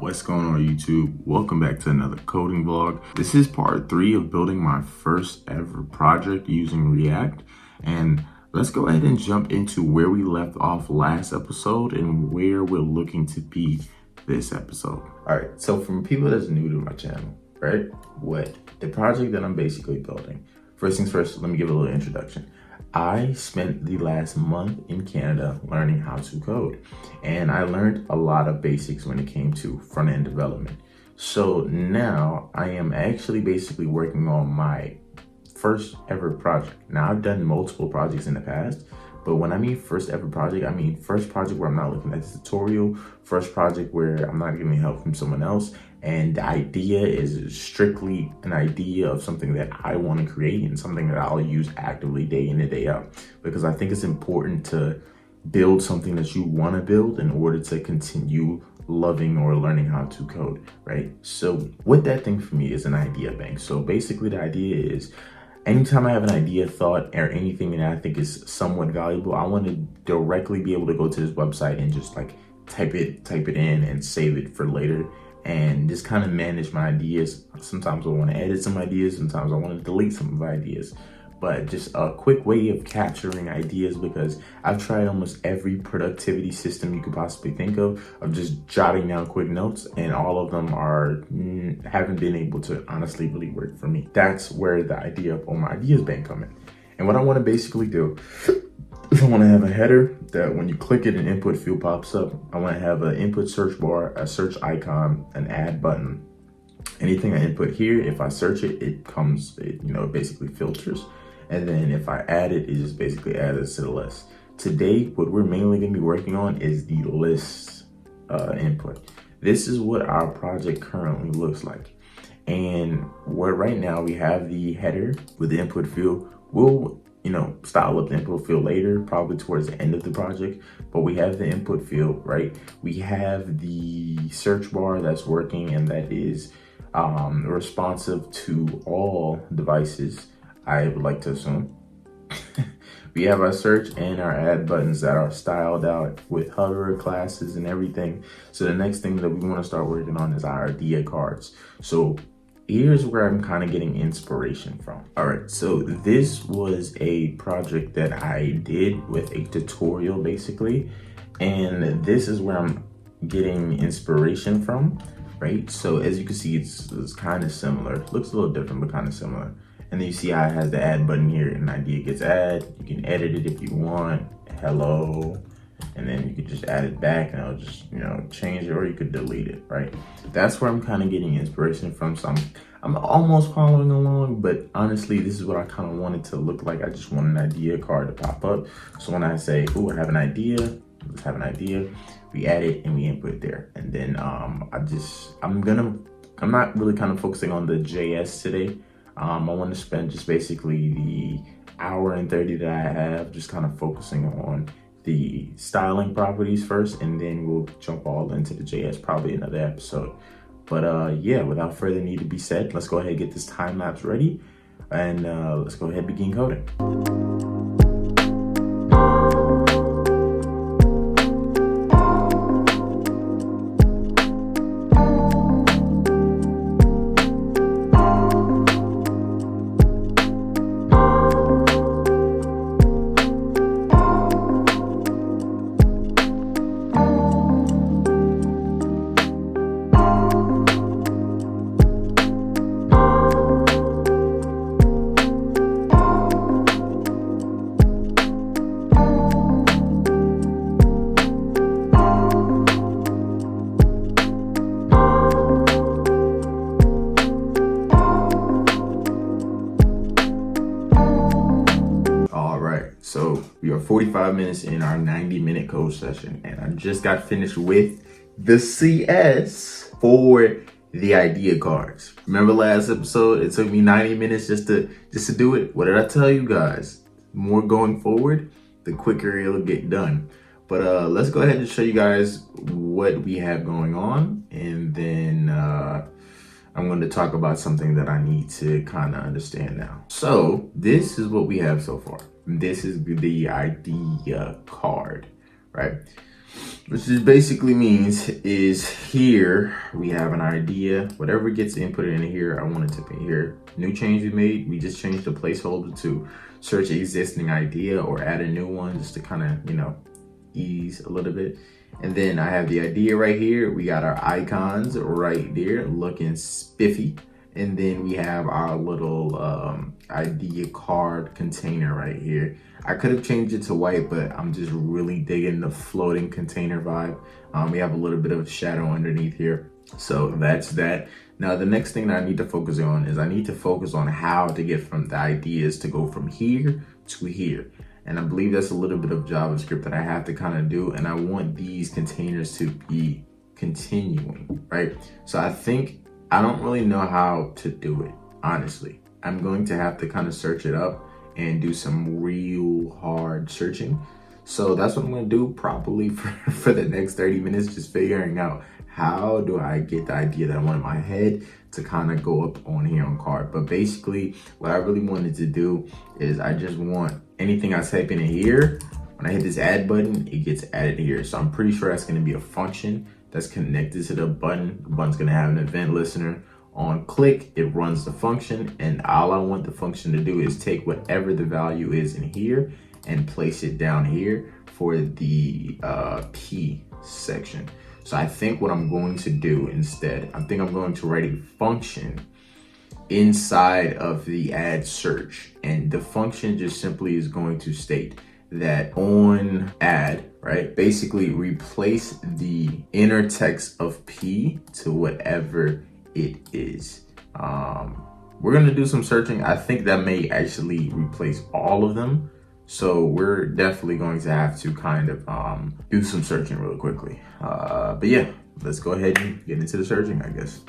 What's going on YouTube? Welcome back to another coding vlog. This is part 3 of building my first ever project using React. And let's go ahead and jump into where we left off last episode and where we're looking to be this episode. All right, so from people that's new to my channel, right? What the project that I'm basically building. First things first, let me give a little introduction. I spent the last month in Canada learning how to code, and I learned a lot of basics when it came to front-end development. So now I am actually basically working on my first ever project. Now I've done multiple projects in the past, but when I mean first ever project, I mean first project where I'm not looking at the tutorial, first project where I'm not getting help from someone else, and the idea is strictly an idea of something that I want to create and something that I'll use actively day in and day out. Because I think it's important to build something that you want to build in order to continue loving or learning how to code, right? So what that thing for me is an idea bank. So basically the idea is anytime I have an idea, thought, or anything that I think is somewhat valuable, I want to directly be able to go to this website and just like type it in and save it for later and just kind of manage my ideas. Sometimes I want to edit some ideas, sometimes I want to delete some of my ideas, but just a quick way of capturing ideas, because I've tried almost every productivity system you could possibly think of just jotting down quick notes, and all of them haven't been able to honestly really work for me. That's where the idea of my ideas bank come in. And what I want to basically do is I want to have a header that when you click it, an input field pops up. I want to have an input search bar, a search icon, an add button. Anything I input here, if I search it, it basically filters. And then if I add it, it just basically adds it to the list. Today, what we're mainly going to be working on is the list input. This is what our project currently looks like. And right now we have the header with the input field. We'll style up the input field later, probably towards the end of the project, but we have the input field, right? We have the search bar that's working and that is responsive to all devices, I would like to assume. We have our search and our add buttons that are styled out with hover classes and everything. So the next thing that we want to start working on is our idea cards. So here's where I'm kind of getting inspiration from. All right, so this was a project that I did with a tutorial basically, and this is where I'm getting inspiration from, right? So as you can see, it's kind of similar. It looks a little different, but kind of similar. And then you see how it has the add button here, and idea gets add. You can edit it if you want, hello, and then you could just add it back and it'll just, change it, or you could delete it, right? That's where I'm kind of getting inspiration from. So I'm almost following along, but honestly, this is what I kind of want it to look like. I just want an idea card to pop up. So when I say, oh, I have an idea, let's have an idea, we add it and we input there. And then I'm not really kind of focusing on the JS today. I want to spend just basically the hour and 30 that I have just kind of focusing on the styling properties first, and then we'll jump all into the JS probably another episode. But yeah, without further need to be said, let's go ahead and get this time lapse ready, and let's go ahead and begin coding. So we are 45 minutes in our 90-minute code session, and I just got finished with the CS for the idea cards. Remember last episode, it took me 90 minutes just to do it. What did I tell you guys? More going forward, the quicker it'll get done. But let's go ahead and show you guys what we have going on, and then I'm going to talk about something that I need to kind of understand now. So this is what we have so far. This is the idea card, right? which just basically means is here we have an idea. Whatever gets inputted in here, I want it to be here. New change we made, we just changed the placeholder to search existing idea or add a new one just to kind of, you know, ease a little bit. And then I have the idea right here. We got our icons right there looking spiffy. And then we have our little idea card container right here. I could have changed it to white, but I'm just really digging the floating container vibe. We have a little bit of shadow underneath here. So that's that. Now, the next thing that I need to focus on is I need to focus on how to get from the ideas to go from here to here. And I believe that's a little bit of JavaScript that I have to kind of do. And I want these containers to be continuing, right? So I don't really know how to do it, honestly. I'm going to have to kind of search it up and do some real hard searching. So that's what I'm going to do probably for the next 30 minutes, just figuring out how do I get the idea that I want in my head to kind of go up on here on card. But basically what I really wanted to do is I just want anything I type in here, when I hit this add button, it gets added here. So I'm pretty sure that's going to be a function that's connected to the button. The button's going to have an event listener. On click, it runs the function, and all I want the function to do is take whatever the value is in here and place it down here for the P section. So I think what I'm going to do instead, I think I'm going to write a function inside of the add search, and the function just simply is going to state that on add, right, basically replace the inner text of P to whatever it is. We're gonna do some searching. I think that may actually replace all of them, so we're definitely going to have to kind of do some searching really quickly. But yeah, let's go ahead and get into the searching, I guess.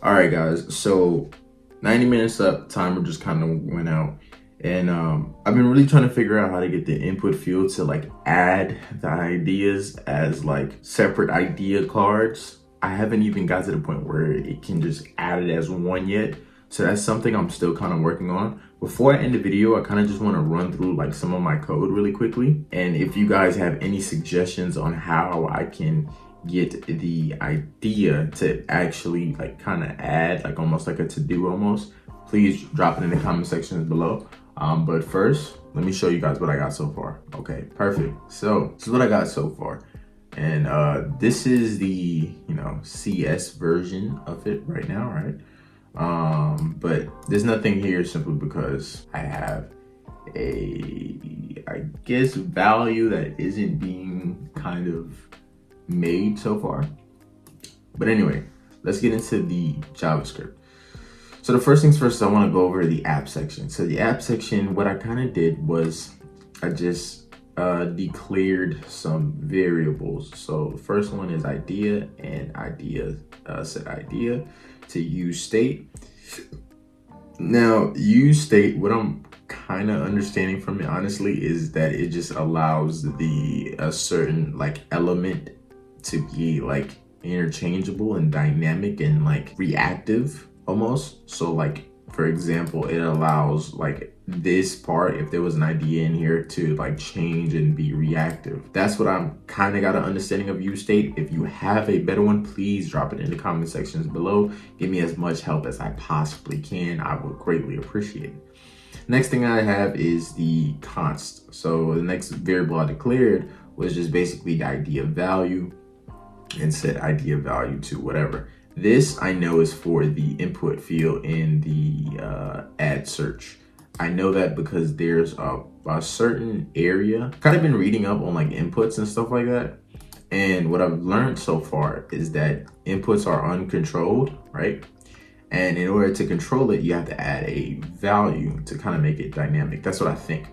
All right, guys, so 90 minutes up, timer just kind of went out. And I've been really trying to figure out how to get the input field to like add the ideas as like separate idea cards. I haven't even got to the point where it can just add it as one yet. So that's something I'm still kind of working on. Before I end the video, I kind of just want to run through like some of my code really quickly. And if you guys have any suggestions on how I can get the idea to actually like kind of add, like almost like a to-do almost, please drop it in the comment sections below. But first, let me show you guys what I got so far. Okay, perfect. So this is what I got so far. And this is the, you know, CS version of it right now, right? But there's nothing here simply because I have a, I guess, value that isn't being kind of made so far. But anyway, let's get into the JavaScript. So the first things first, I want to go over the app section. So the app section, what I kind of did was I just declared some variables. So the first one is idea, and idea set idea to use state. Now use state, what I'm kind of understanding from it honestly is that it just allows a certain like element to be like interchangeable and dynamic and like reactive almost. So like, for example, it allows like this part, if there was an idea in here, to like change and be reactive. That's what I'm kind of got an understanding of use state. If you have a better one, please drop it in the comment sections below. Give me as much help as I possibly can. I would greatly appreciate it. Next thing I have is the const. So the next variable I declared was just basically the idea value, and set idea value to whatever. This I know is for the input field in the add search. I know that because there's a certain area, kind of been reading up on like inputs and stuff like that. And what I've learned so far is that inputs are uncontrolled, right? And in order to control it, you have to add a value to kind of make it dynamic. That's what I think.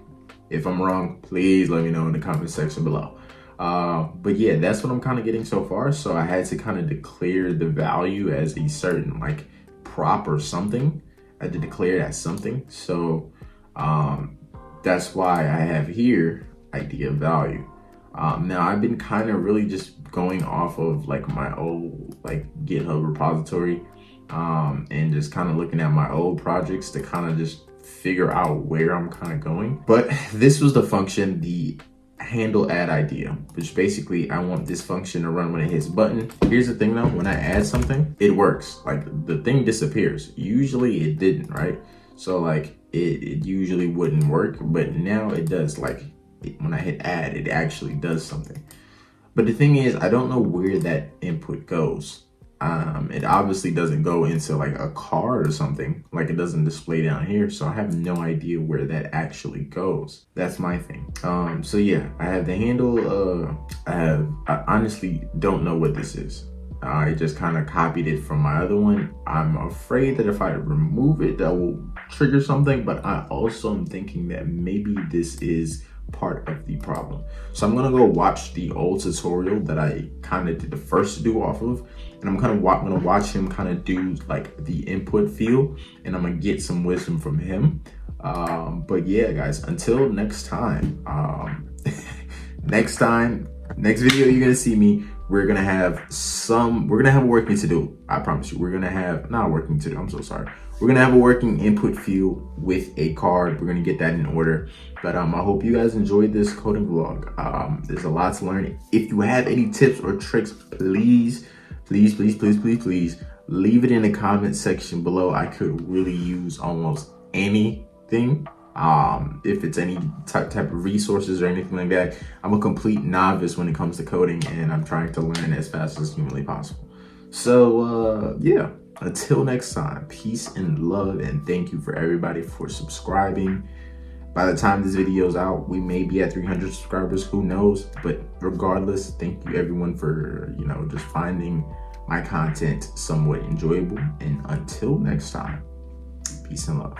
If I'm wrong, please let me know in the comment section below. But yeah, that's what I'm kind of getting so far. So I had to kind of declare the value as a certain like prop or something. I had to declare it as something. So that's why I have here idea value. Now I've been kind of really just going off of like my old like GitHub repository, and just kind of looking at my old projects to kind of just figure out where I'm kind of going. But this was the function, the handle add idea, which basically I want this function to run when it hits button. Here's the thing though, when I add something, it works. Like the thing disappears. Usually it didn't, right? So like it usually wouldn't work, but now it does. Like when I hit add, it actually does something. But the thing is, I don't know where that input goes. It obviously doesn't go into like a card or something, like it doesn't display down here. So I have no idea where that actually goes. That's my thing. So yeah, I have the handle. I honestly don't know what this is. I just kind of copied it from my other one. I'm afraid that if I remove it, that will trigger something, but I also am thinking that maybe this is part of the problem. So I'm gonna go watch the old tutorial that I kind of did the first to do off of, and I'm gonna watch him kind of do like the input field, and I'm gonna get some wisdom from him. But yeah, guys, until next time, next video you're gonna see me, we're gonna have working to do. I promise you, we're gonna have not working to do. I'm so sorry. We're gonna have a working input field with a card. We're gonna get that in order. But I hope you guys enjoyed this coding vlog. There's a lot to learn. If you have any tips or tricks, please leave it in the comment section below. I could really use almost anything. If it's any type of resources or anything like that. I'm a complete novice when it comes to coding, and I'm trying to learn as fast as humanly possible. So yeah, until next time, peace and love, and thank you for everybody for subscribing. By the time this video is out, we may be at 300 subscribers, who knows? But regardless, thank you everyone for, just finding my content somewhat enjoyable. And until next time, peace and love.